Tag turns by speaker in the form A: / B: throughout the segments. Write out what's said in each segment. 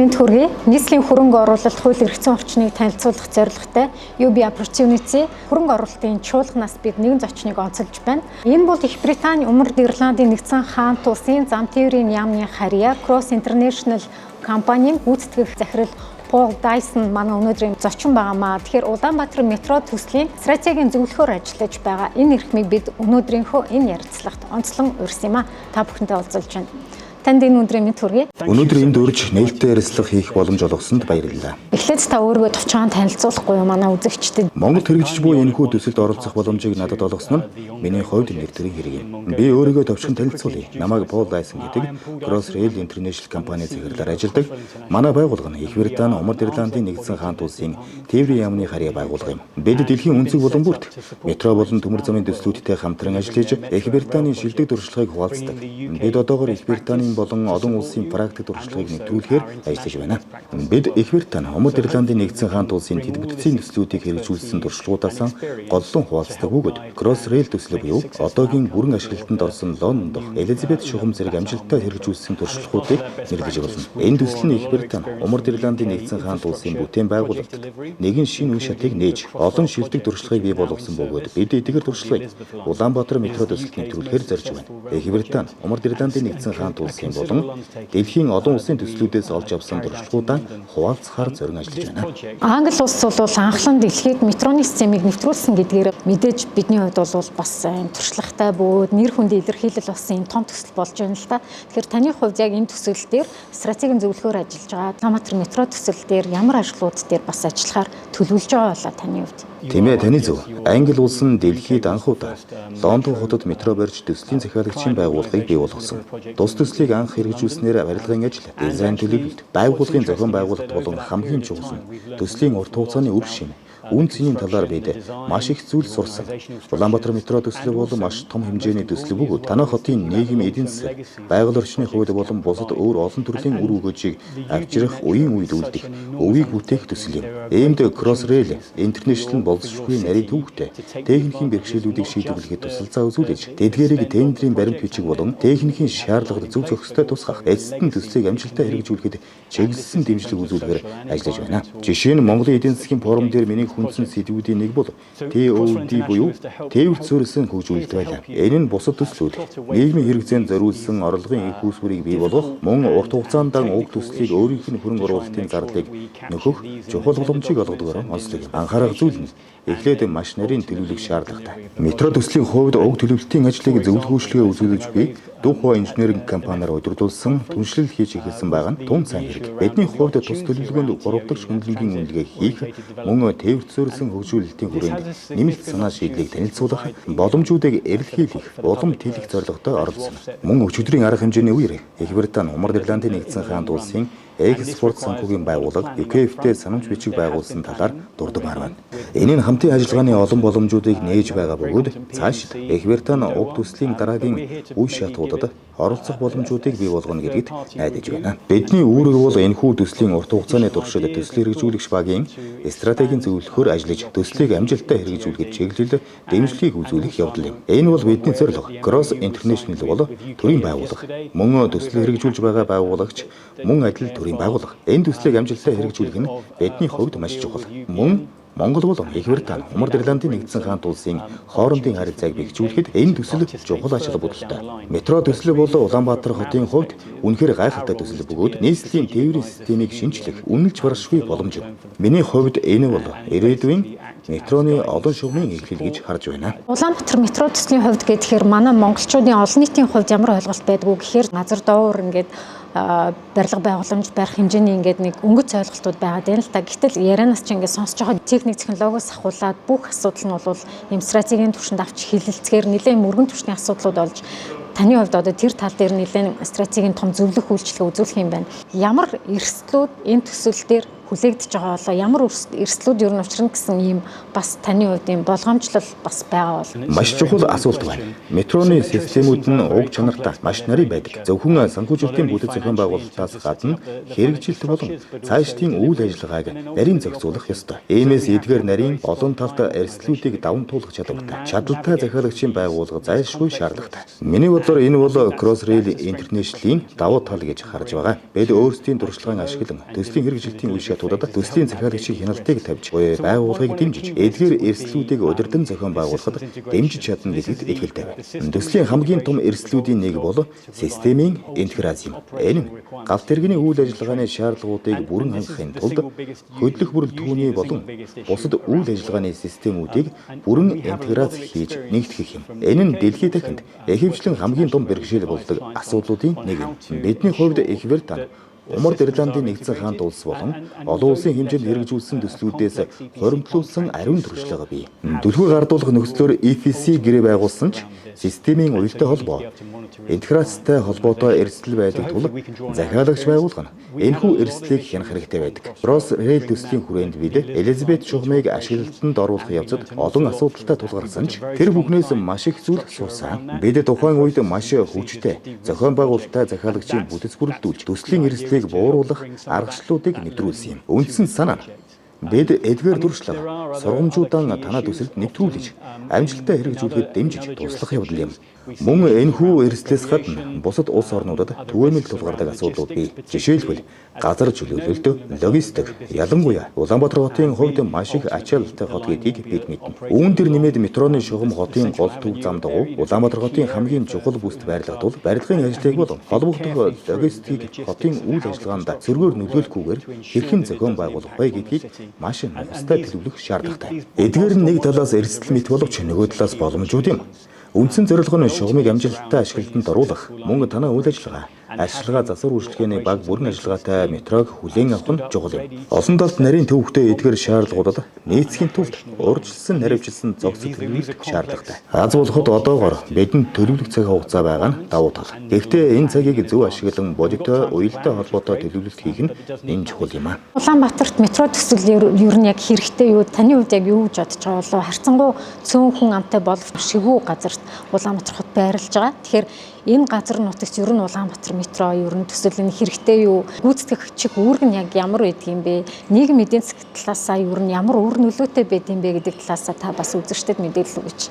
A: мэнд хүргэе. Нийслэлийн хөрөнгө оруулалт хууль эрх зүйн орчныг танилцуулах зорилготой UB Opportunity хөрөнгө оруулалтын чуулганаас бид нэгэн зочныг онцолж байна. Энэ бол Их Британи, Умард Ирландын нэгдсэн хаант улсын зам тээврийн яамны харьяа Cross International компанийн гүйцэтгэх захирал Paul Dyson манай өнөөдрийн зочин байгаамаа. Тэгэхээр Улаанбаатар метро төслийн стратегийн зөвлөхөөр ажиллаж байгаа энэ эрхмийг бид өнөөдрийнхөө энэ ярилцлагт онцлон урьсан юм а. Та бүхэнтэй уулзалж байна. Танд энэ өдрийн мэнд хүргэе.
B: Өнөөдөр энд урьж нээлттэй ярилцлага хийх боломж олгосонд баярлалаа.
A: Эхлээд та өөрийгөө товчхон танилцуулахгүй юу манай үзэгчдэд?
B: Монгол хэрэгжиж буй энэхүү төсөлд оролцох боломжийг надад олгосон нь миний хувьд нэр төрийн хэрэг юм. Би өөрийгөө товчхон танилцуулъя. Намайг Paul Dyson гэдэг Crossrail International компани захирлаар ажилладаг. Манай байгууллага нь Их Британи, Умард Ирландын нэгдсэн хаант улсын тээврийн яамны харьяа байгууллага юм. Бид дэлхийн өнцөг болон бүрт метро болон төмөр замын төслүүдтэй хамтран ажиллаж Их Британийн шилдэг туршлагыг хуваалцдаг. Бид одоогоор Их Британийн болон олон улсын практик туршлагыг нэвтрүүлэхээр ажиллаж байна. Бид Их Британи, Умард Ирландын нэгдсэн хаант улсын тэд бүтцийн төслүүдийг хэрэгжүүлсэн туршлагуудаас голлон хуваалцдаг бөгөөд Crossrail төсөл буюу одоогийн бүрэн ашиглалтанд орсон Лондон дахь Элизабет шугам зэрэг амжилттай хэрэгжүүлсэн туршлагуудыг нэрлэж болно. Энэ төсөл нь Их Британи, Умард Ирландын нэгдсэн хаант улсын бүтээн байгууллагад нэгэн шинэ үе шатыг нээж олон шилдэг туршлагыг бий болгосон бөгөөд бид эдгээр туршлагыг Улаанбаатар метро төсөлд нэвтрүүлэхээр зорж байна. Их Британи, Умард Ирландын нэгдсэн хаант улсын болон дэлхийн олон улсын төслүүдээс олж авсан туршлагуудаа хуваалцахаар зорин ажиллаж байна.
A: Англи улс бол анхлан дэлхийд метроны системийг нэвтрүүлсэн гэдгээр мэдээж бидний хувьд бол бас туршлагатай бөгөөд нэр хүнд илэрхийлэл болсон том төсөл болж байна л та. Тэгэхээр таны хувьд яг энэ төсөл дээр стратегийн зөвлөхөөр ажиллаж байгаа Улаанбаатар метро төсөл дээр ямар ажлууд дээр бас ажиллахаар төлөвлөж байгаа болоо таны хувьд?
B: Тийм ээ, таны зөв. Англи улс нь дэлхийд анхудаа Лондон хотод метро барьж төслийн захиалагчийн байгууллагыг бий болгосон. Тус төслийг анх хэрэгжүүлснээр барилгын ажил, дизайн төлөвлөлт, байгууллагын зохион байгуулалт болон хамгийн чухал нь төслийн урт хугацааны үр шим, үн цэнийн талаар бид маш их зүйл сурсан. Улаанбаатар метро төслөг бол маш том хэмжээний төслөг бөгөөд танай хотын нийгэм эдийн засаг, байгаль орчны хувьд болон бусад өөр олон төрлийн үр өгөөжийг авчрах үеийн үед үлдэх, өвийг бүтээх төсөл юм. Иймд Crossrail International боловсролгүй нарийн төвөгтэй техникийн бэрхшээлүүдийг шийдвэрлэхэд тусалцаа үзүүлж, тэдгээрийг тендерийн баримт бичиг болон техникийн шаардлагад зөв зохистой тусгах, эцэст нь төслийг амжилттай хэрэгжүүлэхэд чиглэсэн дэмжлэг үзүүлэхээр ажиллаж байна. Жишээ нь Монголын эдийн засгийн форум дээр миний хүндсэн сэдвүүдийн нэг бол TOD буюу тээврт суурилсан хөгжүүлэлт байлаа. Энэ нь бусад төслүүд нийгмийн хэрэгцээнд зориулсан орлогын их үүсвэрийг бий болгох, мөн урт хугацаанд уг төслийг өөрийнх нь хөрөнгө оруулалтын зардалыг нөхөх чухал боломжийг олгодогоор онцлог. Анхаарах зүйл нь эхлээд маш нарийн төлөвлөх шаардлагатай. Метро төслийн хувьд уг төлөвлөлтийн ажлыг зөвлөгөөчлөгээ үзүүлж буй Духо инженеринг компаниар удирдуулсан түншлэл хийж эхэлсэн байгаа нь тун сайн хэрэг. Бидний хувьд тус төлөвлөгөөнд 3 дахь шүмжлэнгийн үнэлгээ хийх, мөн тээврт суурилсан хөгжүүлэлтийн хүрээнд нэмэлт санаа шийдлийг танилцуулах, боломжуудыг эрэлхийлэх, улам тэлэх зорилготой оролцсон. Мөн өчигдрийн арга хэмжээний үеэр Их Британи, Умард Ирландын нэгдсэн хаант улсын экспорт санхүүгийн байгууллага UKF-тэй санамж бичиг байгуулсан талаар дурдмаар байна. Энэ нь хамтын ажиллагааны олон боломжуудыг нээж байгаа бөгөөд цаашид Их Британи уг төслийн дараагийн үе шатуудад оролцох боломжуудыг бий болгоно гэдэгт найдаж байна. Бидний үүрэг бол энэхүү төслийн урт хугацааны туршид төсөл хэрэгжүүлэгч багийн стратегийн зөвлөхөөр ажиллаж төслийг амжилттай хэрэгжүүлэхэд чиглэл дэмжлэгийг үзүүлэх явдал юм. Энэ бол бидний зорилго. Cross International бол төрийн байгууллага. Мөн төслийг хэрэгжүүлж байгаа байгуулагч мөн адил төрийн байгууллага. Энэ төслийг амжилттай хэрэгжүүлэх нь бидний хувьд маш чухал. Мөн Монгол болон Их Британи, Умард Ирландын нэгдсэн хаант улсын хоорондын харилцааг бэхжүүлэхэд энэ төсөл чухал ач холбогдолтой. Метро төсөл бол Улаанбаатар хотын хувьд үнэхээр гайхалтай төсөл бөгөөд нийслэлийн тээврийн системийг шинжлэх үнэлж баршгүй боломж юм. Миний хувьд энэ бол ирээдүйн метроны олон шугамын эхлэл гэж харж байна.
A: Улаанбаатар метро төслийн хувьд гэхээр манай монголчуудын олон нийтийн хувьд ямар ойлголт байдгүй гэхээр газар дуур ингээд барилга байгууламж барих хэмжээний ингээд нэг өнгөц ойлголтууд байгаа дээ л та. Гэтэл ярианаас ч ингээд сонсож байгаа техник технологиос ахуулаад бүх асуудал нь бол юм стратегийн түвшинд авч хилэлцгээр нэлээд мөргөн түвшний асуудлууд болж таны хувьд одоо тэр тал дээр нэлээд стратегийн том зөвлөх үйлчлэг үзүүлэх юм байна. Ямар эрсдлүүд энэ төсөл дээр хүлээгдэж байгаа болоо ямар эрсдлүүд юу учрна гэсэн ийм бас таны хувьд ийм болгоомжлол бас байгаа бол
B: маш чухал асуулт байна. Метроны системүүд нь уг чанартай маш нарийн байдаг. Зөвхөн санхүүжилтийн бүтэц зохион байгуулалтаас гадна хэрэгжилт болон цаашдын үйл ажиллагааг нарийн зохицуулах ёстой. Иймээс эдгээр нарийн олон талт эрсдлүүдийг даван туулах чадвартай. Чадaltaй захиалагчийн байгууллага зайлшгүй шаардлагатай. Миний бодлоор энэ бол Crossrail International-ийн давуу тал гэж харж байгаа. Бид өөрсдийн туршлагын ашиглан төслийн хэрэгжилтийн үе шатуудад төслийн захиалагчийн хяналтыг тавьж буй байгууллагыг дэмжиж, эдгээр эрсдлүүдийг удирдан зохион байгуулахад дэмжиж чадна гэдэгт итгэлтэй байна. Төслийн хамгийн том эрсдлүүдийн нэг бол системийн интеграц юм. Энэ нь галт тэрэгний үйл ажиллагааны шаардлагуудыг бүрэн хангахын тулд хөдлөх бүрэл түүний болон бусад үйл ажиллагааны системүүдийг бүрэн интеграц хийж нэгтгэх юм. Энэ нь дэлхийд дахинд ихэвчлэн хамгийн том бэрхшээл болдог асуудлуудын нэг юм. Бидний хувьд их Британи Умард Ирландын нэгдсэн хаант улс болон олон улсын хэмжээнд хэрэгжүүлсэн төслүүдээс хоримтлуулсан ариун туршлага бий. Түлхүүр гардуулах нөхцлөөр EFC гэрээ байгуулсан ч системийн уялдаа холбоо интеграцтай холбоотой эрсдэл байдаг тул захиалагч байгуулга нь энэхүү эрсдлийг хянах хэрэгтэй байдаг. Crossrail төслийн хүрээнд бид Элизабет чухмыг ашиглалтанд оруулах явцад олон асуудалтай тулгарсан ч тэр бүхнээс маш их зүйл сурсан. Бид тухайн үед маш хүчтэй зохион байгуулалттай захиалагчийн бүтэц бүрэлдүүлж төслийн эрсдлийг бууруулах аргачлалуудыг нэвтрүүлсэн юм. Үндсэн санаа нь бид эдгээр туршлага сургамжуудаа танаа төсөлд нэвтрүүлж амжилттай хэрэгжүүлэхэд дэмжиж туслах явдал юм. Мөн энэхүү эрсдлээс гадна бусад улс орнуудад түгээмэл тулгардаг асуудлууд бий. Жишээлбэл газар чөлөөлөлт, логистик, ялангуяа Улаанбаатар хотын хувьд маш их ачааллтай хот гэдгийг бид мэднэ. Үүн дээр нэмээд метроны шугам хотын гол төв зам дагуу Улаанбаатар хотын хамгийн чухал бүсд байрлагдвал барилгын ажлыг болон холбогдох логистикийг хотын үйл ажиллагаанд сөргөөр нөлөөлөхгүйгээр хэрхэн зохион байгуулах вэ гэдгийг маш нухастай төлөвлөх шаардлагатай. Эдгээр нь нэг талаас эрсдэл мэт боловч нөгөө талаас боломжууд юм. Үндсэн зорилго нь шугамыг амжилттай ашиглалтанд оруулах, мөн танаа үйл ажиллагаа засвар үйлчлэгээний баг бүрэн ажиллагаатай метрог хүлээн авах нь чухал юм. Олон талд нарийн төвөгтэй эдгээр шаардлагуудад нийцхийн тулд урьдчилсан наривчилсан зохицол төлөвлөлт шаардлагатай. Аз болоход одоогоор бидэнд төлөвлөх цаг хугацаа байгаа нь давуу тал. Гэхдээ энэ цагийг зөв ашиглан бодиттой уялдаа холбоотой төлөвлөлт хийх нь энэ чухал юм аа.
A: Улаанбаатарт метро төсөл ер нь яг хэрэгтэй юу? Таны хувьд яг юу гэж бодож байгаа болов? Харьцангуй цөөн хүн амтай боловч шигүү газарт Улаанбаатар хот байрлаж байгаа. Тэгэхээр энэ газар нутагт ер нь Улаанбаатар метро ер нь төсөл нь хэрэгтэй юу? Гүйцэтгэгч үүрэг нь яг ямар байдаг юм бэ? Нийгэм эдийн засгийн талаасаа ер нь ямар үр нөлөөтэй байд юм бэ гэдэг талаасаа та бас үзэгчдэд мэдээлэл өгөөч.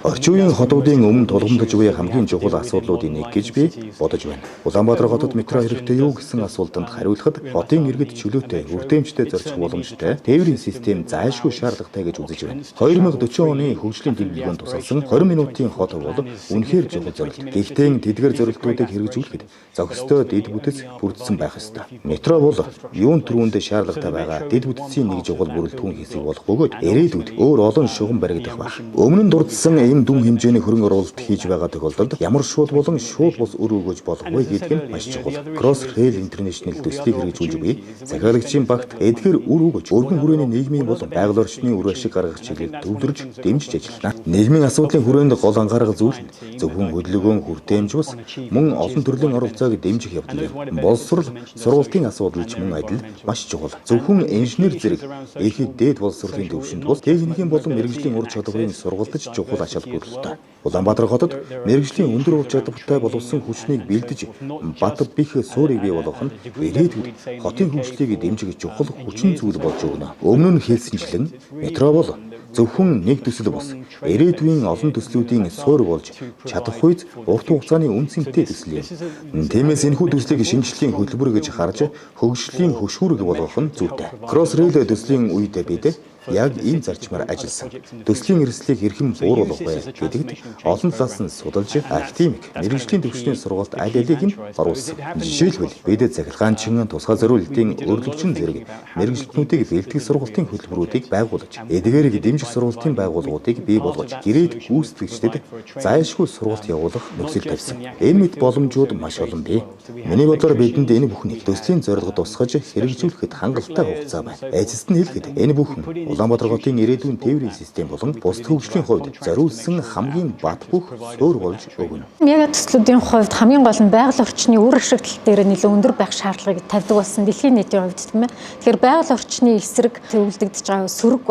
B: Орчин үеийн хотуудын өмнө тулгамдж буй хамгийн чухал асуудлуудын нэг гэж би бодож байна. Улаанбаатар хотод метро хэрэгтэй юу гэсэн асуултанд хариулахад хотын иргэд чөлөөтэй, үрдэмжтэй зорчих боломжтой тээврийн систем зайлшгүй шаардлагатай гэж үзэж байна. 2040 оны хөгжлийн төлөвлөгөөнд тусалсан 20 минутын хот бол үнэхээр чухал зорилт. Гэхдээ тэдгээр зорилтуудыг хэрэгжүүлэхэд зохистой дэд бүтэц бүрдсэн байх ёстой. Метро бол юун түрүүнд шаардлагатай байгаа дэд бүтцийн нэг чухал бүрэлдэхүүн хэсэг болох бөгөөд ирээдүйд өөр олон шугам баригдах байх. Өмнө нь дурдсан ийм дүн хэмжээний хөрөнгө оруулалт хийж байгаа тохиолдолд ямар шууд болон шууд бус өр өгөөж болох вэ гэдэг нь маш чухал. Crossrail International төслийг хэрэгжүүлж буй захиалагчийн багт эдгээр үр өгөөж өргөн хүрээний нийгмийн болон байгаль орчны үр ашиг гаргах чиглэлд төвлөрж дэмжиж ажиллана. Нийгмийн асуудлын хүрээнд гол анхаарал зүйл нь зөвхөн хөдөлгөөн хүртээмж бус мөн олон төрлийн оролцоог дэмжих явдал юм. Боловсрол сургалтын асуудал ч мөн адил маш чухал. Зөвхөн инженер зэрэг их дээд боловсролын төвшөнд бол техникийн болон мэрэгжлийн ур чадварыг сургалтаж чухал ачаал бүрдэлтэй. Улаанбаатар хотод мэрэгжлийн өндөр ур чадвартай боловсон хүчнийг бэлдэж бат бих суурийг бий болгох нь ирээдүйд хотын хөгжлийг дэмжих чухал хүчин зүйл болж өгнө. Өмнө нь хэлсэнчлэн метро бол зөвхөн нэг төсөл бус ирээдүйн олон төслүүдийн суурь болж чадах үед урт хугацааны үнцэнтэй төсөл юм. Тиймээс энэхүү төслийг шинжлэлийн хөтөлбөр гэж харж хөгжлийн хөшүүрэг болгох нь зүйтэй. Crossrail төслийн үед бид яг ийм зарчмаар ажилласан. Төслийн эрсдлийг хэрхэн бууруулах вэ гэдэгт олон талаас нь судалж, академик, мэрэгжлийн төвчний сургалт аль алийг нь оруулсан. Жишээлбэл бид захиргаанчин, тусгай зориулалтын өрлөгчин зэрэг мэрэгжлтнүүдийг бэлтгэх сургалтын хөтөлбөрүүдийг байгуулж, эдгээрийг дэмжих сургалтын байгууллагуудыг бий болгож, гэрээд гүйцэтгэгчдэд зайлшгүй сургалт явуулах нөхцөл тавьсан. Энэ мэт боломжууд маш олон бий. Миний бодлоор бидэнд энэ бүхнийг төслийн зорилгод тусгаж хэрэгжүүлэхэд хангалттай хугацаа байна. Эцэст нь хэлэхэд энэ бүхэн Улаанбаатар хотын ирээдүйн тээврийн систем болон бусад хөгжлийн хувьд зориулсан хамгийн бат бөх суурь болж өгнө.
A: Мега төслүүдийн хувьд хамгийн гол нь байгаль орчны үр ашиглал дээр нэлээд өндөр байх шаардлагыг тавьдаг болсон дэлхийн нийтийн хувьд тийм ээ. Тэгэхээр байгаль орчны эсрэг төвлөрдөгдөж байгаа сөрөг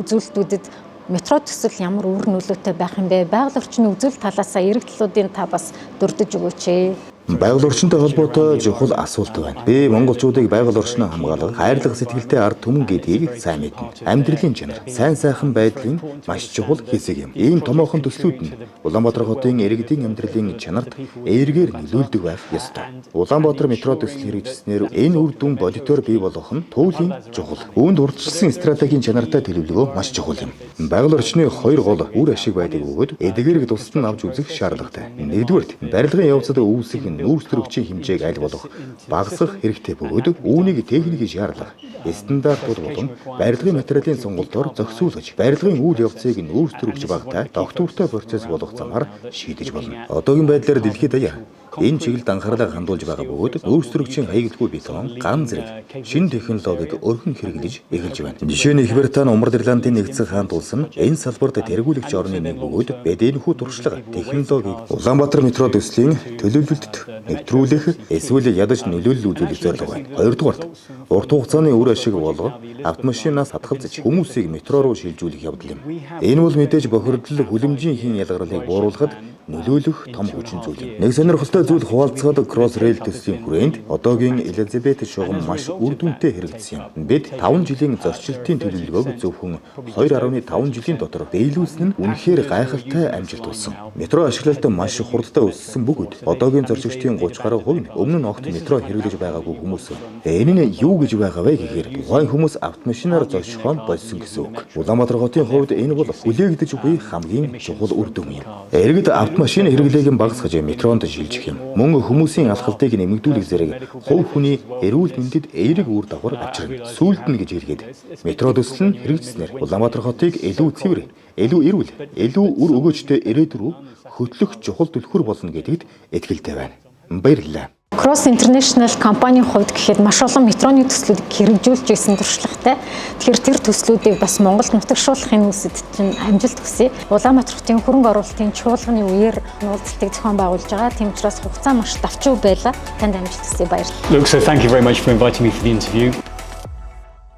A: үзүүлэлтүүдэд метро төсөл ямар үр нөлөөтэй байх юм бэ? Байгаль орчны үзүүл талаас эрэг талуудын та бас дурдж өгөөч ээ.
B: Байгаль орчинтой холбоотой чухал асуулт байна. Би монголчуудыг байгаль орчноо хамгаалах, хайрлах сэтгэлтэй ард түмэн гэдгийг сайн мэднэ. Амьдралын чанар, сайн сайхан байдлын маш чухал хэсэг юм. Ийм томоохон төслүүд нь Улаанбаатар хотын иргэдийн амьдралын чанарт эергээр нөлөөлдөг байх ёстой. Улаанбаатар метро төсөл хэрэгжснээр энэ үр дүн бодитоор бий болох нь туйлын чухал. Үүнд урдчилсан стратегийн чанартай төлөвлөгөө маш чухал юм. Байгаль орчны хоёр гол үр ашиг байдаг бөгөөд эдгээрийг тусад нь авч үзэх шаардлагатай. Нэгдүгээрт барилгын явцад үүсэх нүүрс төрөгчийн хэмжээг аль болох багасгах хэрэгтэй бөгөөд үүнийг техникийн шаардлага, стандартууд болон барилгын материалын сонголтоор зохицуулж, барилгын үйл явцыг нүүрс төрөгч багтаа доктортой процесс болох замаар шийдэж болно. Одоогийн байдлаар дэлхийд даяар энэ чиглэлд анхаарлаа хандуулж байгаа бөгөөд нүүрс төрөгчийн хаягдгүй бетон, ган зэрэг шинэ технологиг өргөн хэрэглэж эхэлж байна. Жишээ нь Их Британи, Умард Ирландын нэгдсэн хаант улс нь энэ салбарт тэргүүлэгч орны нэг бөгөөд бид энэхүү туршлага технологиг Улаанбаатар метро төслийн төлөвлөлтөд нэвтрүүлэх эсвэл ядаж нөлөөлөл үзүүлэх зорилго байна. Хоёрдугаарт урт хугацааны үр ашиг бол автомашинаас хатгалзаж хүмүүсийг метро руу шилжүүлэх явдал юм. Энэ бол мэдээж бохирдол хүлэмжийн хийн ялгарлыг бууруулахад нөлөөлөх том хүчин зүйл юм. Нэг сонирхолтой зүйл хуваалцахад Crossrail төслийн хүрээнд одоогийн Элизабет шугам маш үр дүнтэй хэрэгжсэн юм. Бид 5 жилийн зорчилтын төлөвлөгөөг зөвхөн 2.5 жилийн дотор биелүүлсэн нь үнэхээр гайхалтай амжилт болсон. Метро ашиглалт маш хурдтай өссөн бөгөөд одоогийн зорчигчдын 30 гаруй хувь нь өмнө нь огт метро хэрэглэж байгаагүй хүмүүс. Энэ нь юу гэж байгаа вэ гэхээр тухайн хүмүүс автомашинаар зочхон болсон гэсэн үг. Улаанбаатар хотын хувьд энэ бол хүлээгдэж буй хамгийн чухал үр дүн юм. Иргэд автомашин хэрэглээг багасгаж метронд шилжих юм. Мөн хүмүүсийн алхалтыг нэмэгдүүлэх зэрэг хувь хүний эрүүл мэндэд эерэг үр дагавар авчирна. Сүүлд нь гэж хэлгээд метро төсөл нь хэрэгжснээр Улаанбаатар хотыг илүү цэвэр, илүү эрүүл, илүү үр өгөөжтэй ирээдүй рүү хөтлөх чухал түлхүүр болно гэдэгт итгэлтэй байна. Баярлалаа.
A: Cross International компанийн хувьд гэхэд маш олон метроны төслүүдийг хэрэгжүүлж ирсэн туршлагатай. Тэгэхээр тэр төслүүдийг бас Монголд нутагшуулахын үсэд чинь амжилт хүсье. Улаанбаатар хотын хөрөнгө оруулалтын чуулганы үеэр уулзалтыг зохион байгуулж байгаа. Тийм учраас хугацаа маш давчуу байлаа. Танд амжилт хүсье. Баярлалаа.
C: Look, so thank you very much for inviting me for the interview.